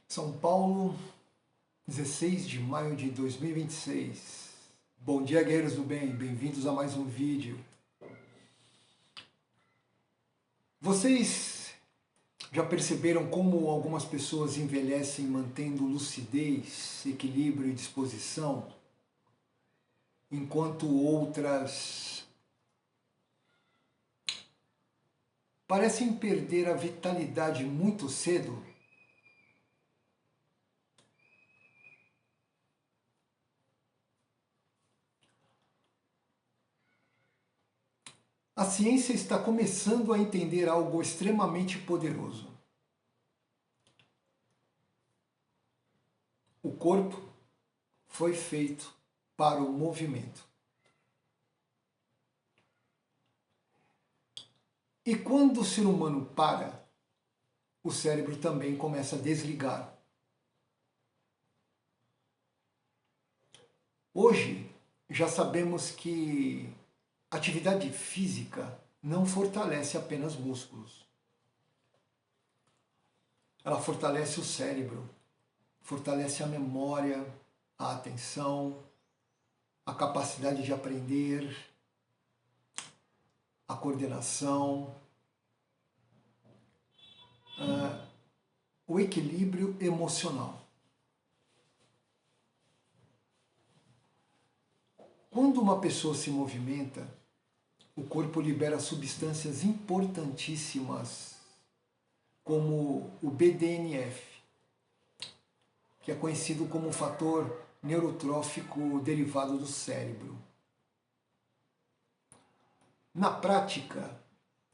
São Paulo, 16 de maio de 2026. Bom dia, guerreiros do bem, bem-vindos a mais um vídeo. Vocês já perceberam como algumas pessoas envelhecem mantendo lucidez, equilíbrio e disposição, enquanto outras parecem perder a vitalidade muito cedo? A ciência está começando a entender algo extremamente poderoso. O corpo foi feito para o movimento. E quando o ser humano para, o cérebro também começa a desligar. Hoje, já sabemos que atividade física não fortalece apenas músculos. Ela fortalece o cérebro, fortalece a memória, a atenção, a capacidade de aprender, a coordenação, o equilíbrio emocional. Quando uma pessoa se movimenta, o corpo libera substâncias importantíssimas, como o BDNF, que é conhecido como fator neurotrófico derivado do cérebro. Na prática,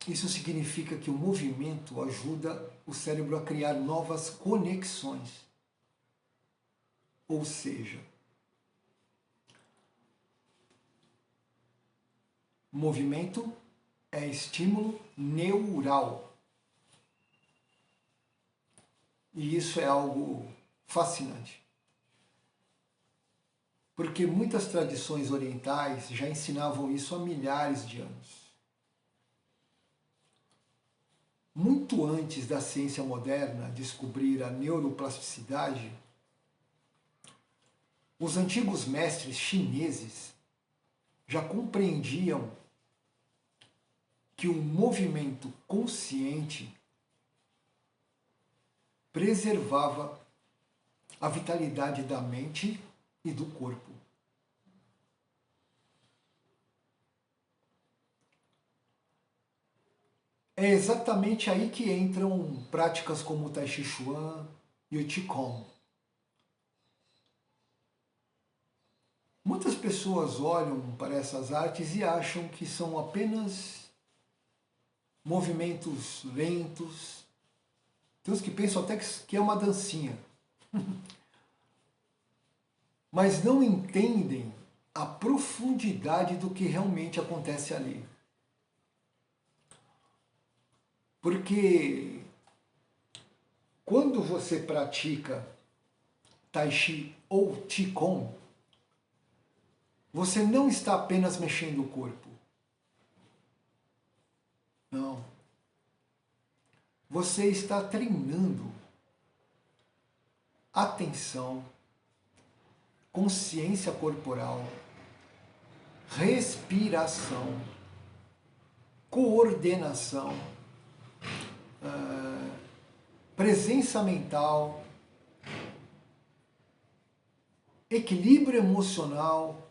isso significa que o movimento ajuda o cérebro a criar novas conexões. Ou seja, movimento é estímulo neural. E isso é algo fascinante. Porque muitas tradições orientais já ensinavam isso há milhares de anos. Muito antes da ciência moderna descobrir a neuroplasticidade, os antigos mestres chineses já compreendiam que o movimento consciente preservava a vitalidade da mente e do corpo. É exatamente aí que entram práticas como o Tai Chi Chuan e o Qigong. Muitas pessoas olham para essas artes e acham que são apenas movimentos lentos. Tem uns que pensam até que é uma dancinha. Mas não entendem a profundidade do que realmente acontece ali. Porque quando você pratica Tai Chi ou Qigong, você não está apenas mexendo o corpo. Não. Você está treinando atenção, consciência corporal, respiração, coordenação, presença mental, equilíbrio emocional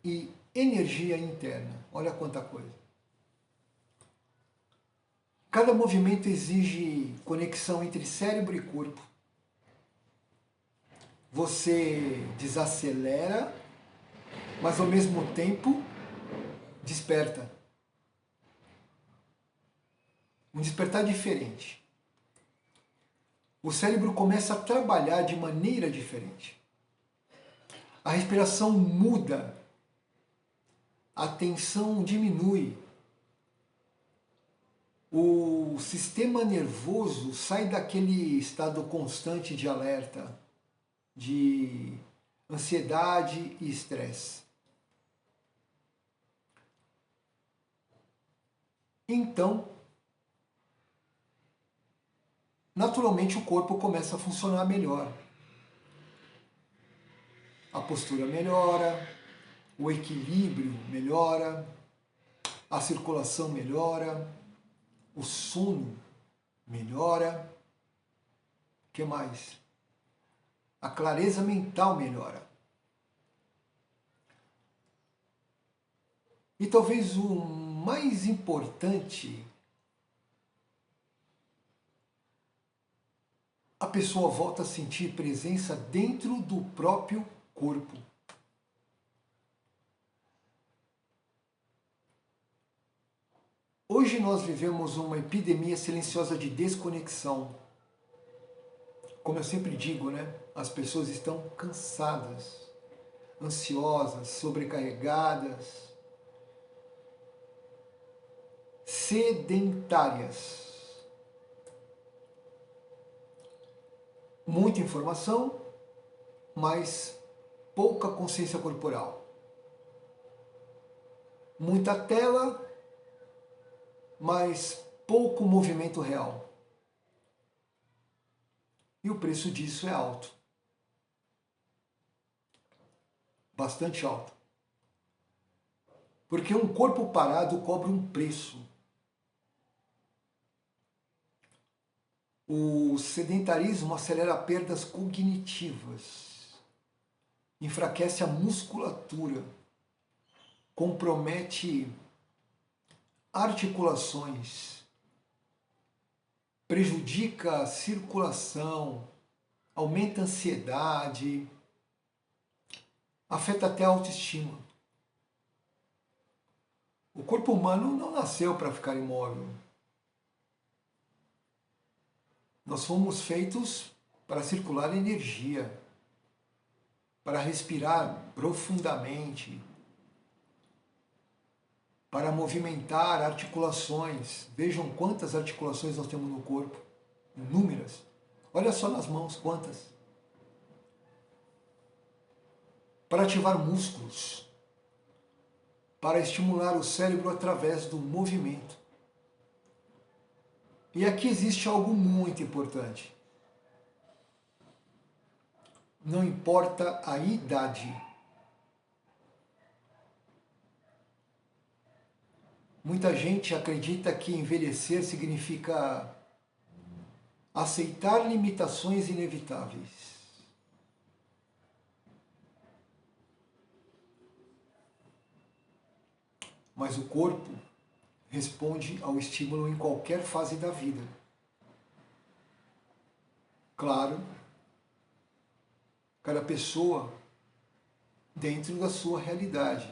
e energia interna. Olha quanta coisa. Cada movimento exige conexão entre cérebro e corpo. Você desacelera, mas ao mesmo tempo desperta. Um despertar diferente. O cérebro começa a trabalhar de maneira diferente. A respiração muda. A tensão diminui. O sistema nervoso sai daquele estado constante de alerta, de ansiedade e estresse. Então, naturalmente o corpo começa a funcionar melhor. A postura melhora, o equilíbrio melhora, a circulação melhora, o sono melhora. O que mais? A clareza mental melhora. E talvez o mais importante, a pessoa volta a sentir presença dentro do próprio corpo. Hoje nós vivemos uma epidemia silenciosa de desconexão. Como eu sempre digo, né? As pessoas estão cansadas, ansiosas, sobrecarregadas, sedentárias. Muita informação, mas pouca consciência corporal. Muita tela, mas pouco movimento real. E o preço disso é alto. Bastante alto. Porque um corpo parado cobra um preço. O sedentarismo acelera perdas cognitivas, enfraquece a musculatura, compromete articulações, prejudica a circulação, aumenta a ansiedade, afeta até a autoestima. O corpo humano não nasceu para ficar imóvel. Nós fomos feitos para circular energia, para respirar profundamente, para movimentar articulações. Vejam quantas articulações nós temos no corpo, inúmeras. Olha só nas mãos quantas. Para ativar músculos, para estimular o cérebro através do movimento. E aqui existe algo muito importante. Não importa a idade. Muita gente acredita que envelhecer significa aceitar limitações inevitáveis. Mas o corpo responde ao estímulo em qualquer fase da vida. Claro, cada pessoa dentro da sua realidade,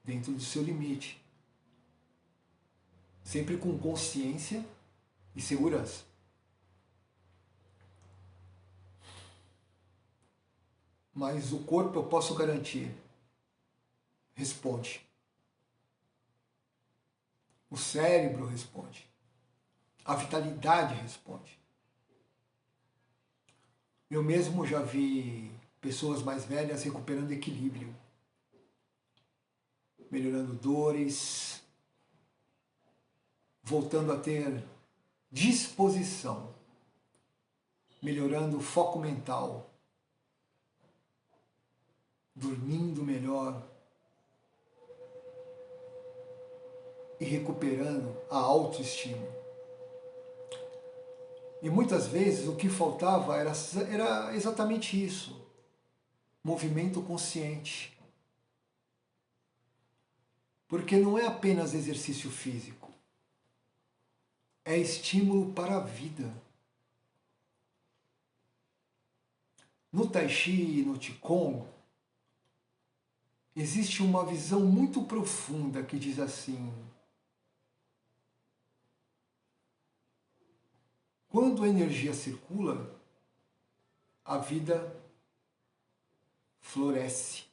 dentro do seu limite. Sempre com consciência e segurança. Mas o corpo, eu posso garantir, responde. O cérebro responde. A vitalidade responde. Eu mesmo já vi pessoas mais velhas recuperando equilíbrio, melhorando dores, voltando a ter disposição, melhorando o foco mental, dormindo melhor e recuperando a autoestima. E muitas vezes o que faltava era exatamente isso, movimento consciente. Porque não é apenas exercício físico, é estímulo para a vida. No Tai Chi e no Qigong, existe uma visão muito profunda que diz assim: quando a energia circula, a vida floresce.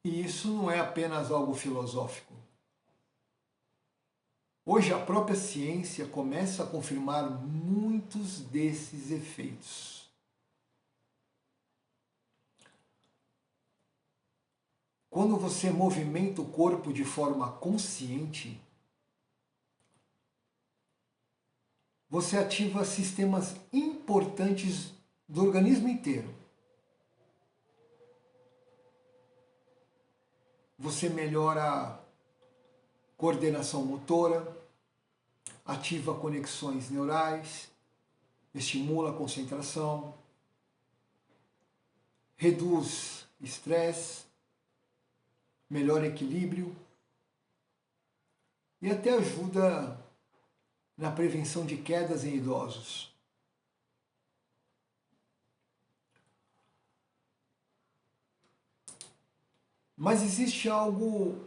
E isso não é apenas algo filosófico. Hoje a própria ciência começa a confirmar muitos desses efeitos. Quando você movimenta o corpo de forma consciente, você ativa sistemas importantes do organismo inteiro. Você melhora a coordenação motora, ativa conexões neurais, estimula a concentração, reduz estresse, melhora equilíbrio e até ajuda na prevenção de quedas em idosos. Mas existe algo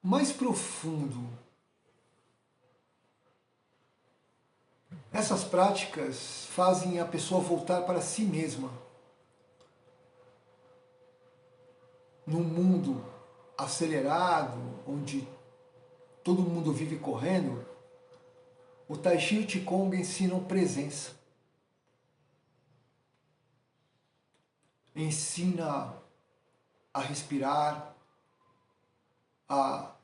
mais profundo. Essas práticas fazem a pessoa voltar para si mesma. Num mundo acelerado, onde todo mundo vive correndo, o Tai Chi e o Qigong ensinam presença. Ensina a respirar, a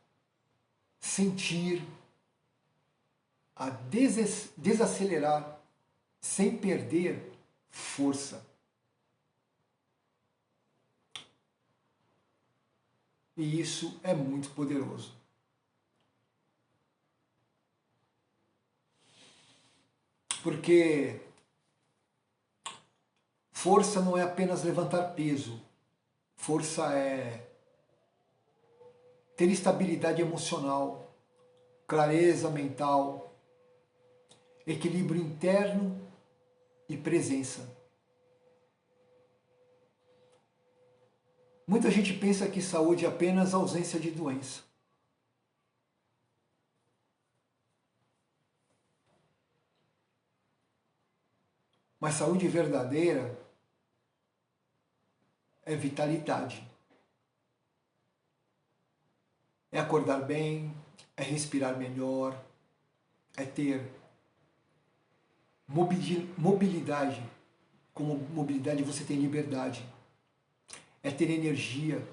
sentir, a desacelerar sem perder força. E isso é muito poderoso. Porque força não é apenas levantar peso. Força é ter estabilidade emocional, clareza mental, equilíbrio interno e presença. Muita gente pensa que saúde é apenas ausência de doença. Mas saúde verdadeira é vitalidade. É acordar bem, é respirar melhor, é ter mobilidade. Com mobilidade você tem liberdade. É ter energia,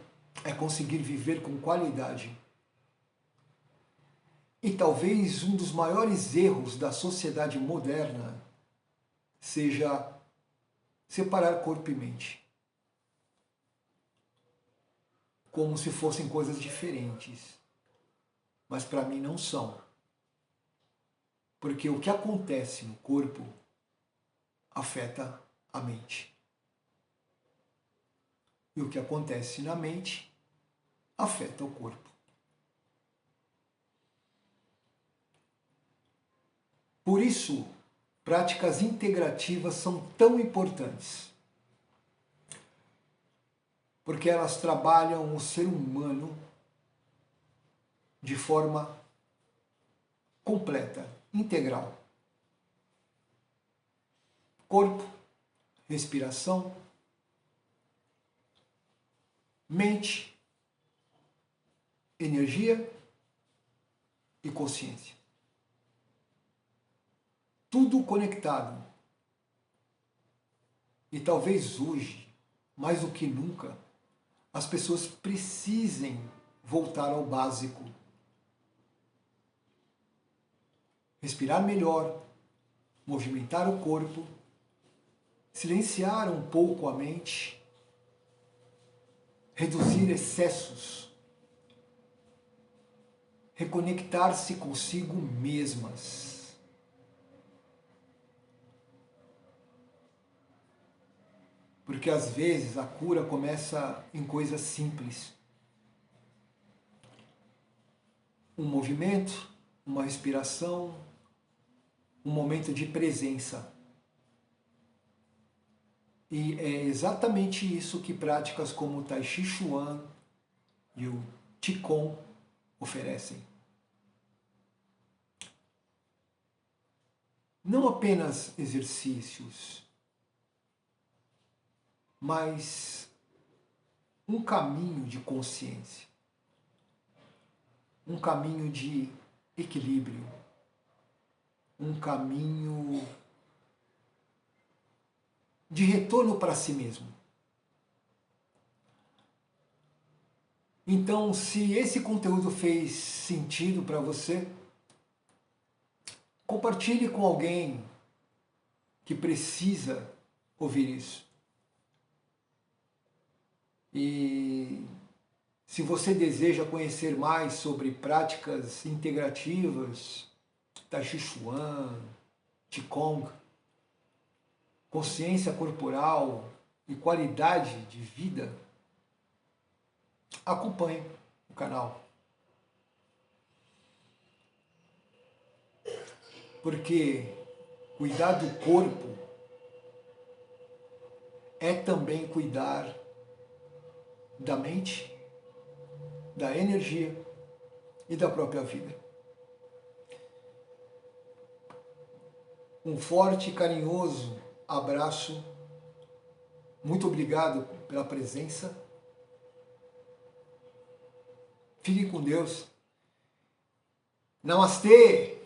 é conseguir viver com qualidade. E talvez um dos maiores erros da sociedade moderna seja separar corpo e mente, como se fossem coisas diferentes. Mas para mim não são. Porque o que acontece no corpo afeta a mente. E o que acontece na mente afeta o corpo. Por isso, práticas integrativas são tão importantes. Porque elas trabalham o ser humano de forma completa, integral. Corpo, respiração, mente, energia e consciência. Tudo conectado. E talvez hoje, mais do que nunca, as pessoas precisem voltar ao básico. Respirar melhor, movimentar o corpo, silenciar um pouco a mente, reduzir excessos, reconectar-se consigo mesmas. Porque às vezes a cura começa em coisas simples. Um movimento, uma respiração, um momento de presença. E é exatamente isso que práticas como o Tai Chi Chuan e o Qigong oferecem. Não apenas exercícios, mas um caminho de consciência, um caminho de equilíbrio, um caminho de retorno para si mesmo. Então, se esse conteúdo fez sentido para você, Compartilhe com alguém que precisa ouvir isso. E se você deseja conhecer mais sobre práticas integrativas, Tai Chi Chuan, Qigong, consciência corporal e qualidade de vida, acompanhe o canal. Porque cuidar do corpo é também cuidar da mente, da energia e da própria vida. Um forte e carinhoso abraço. Muito obrigado pela presença. Fique com Deus. Namastê!